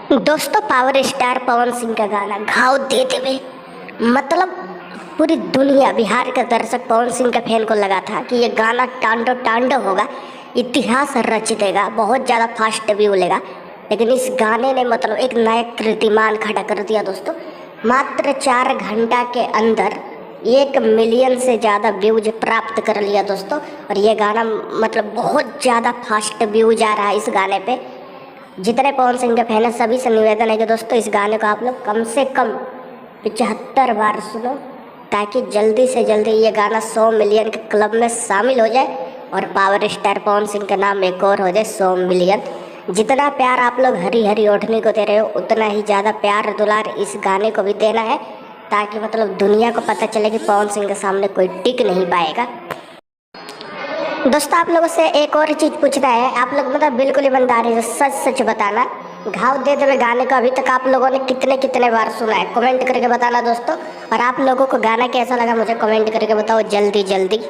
दोस्तों, power star Pawan Singh का गाना घाव देते हुए मतलब पूरी दुनिया, बिहार का दर्शक पवन सिंह के फैन को लगा था कि ये गाना टांडो टांडो होगा, इतिहास रच देगा, बहुत ज़्यादा फास्ट व्यू लेगा। लेकिन इस गाने ने मतलब एक नया कीर्तिमान खड़ा कर दिया दोस्तों। मात्र 4 घंटा के अंदर 1 मिलियन से ज़्यादा व्यूज प्राप्त कर लिया दोस्तों। और ये गाना मतलब बहुत ज़्यादा फास्ट व्यू जा रहा है इस गाने पे। जितने पवन सिंह के फैन हैं सभी से निवेदन है कि दोस्तों इस गाने को आप लोग कम से कम 75 बार सुनो, ताकि जल्दी से जल्दी ये गाना 100 मिलियन के क्लब में शामिल हो जाए और पावर स्टार पवन सिंह का नाम एक और हो जाए 100 मिलियन। जितना प्यार आप लोग हरी हरी ओढ़नी को दे रहे हो, उतना ही ज़्यादा प्यार दुलार इस गाने को भी देना है, ताकि मतलब दुनिया को पता चले कि पवन सिंह के सामने कोई टिक नहीं पाएगा। दोस्तों, आप लोगों से एक और चीज़ पूछना है, आप लोग मतलब बिल्कुल ईमानदारी से सच सच बताना, घाव दे दे गाने को अभी तक आप लोगों ने कितने कितने बार सुना है, कमेंट करके बताना दोस्तों। और आप लोगों को गाना कैसा लगा मुझे कमेंट करके बताओ जल्दी जल्दी।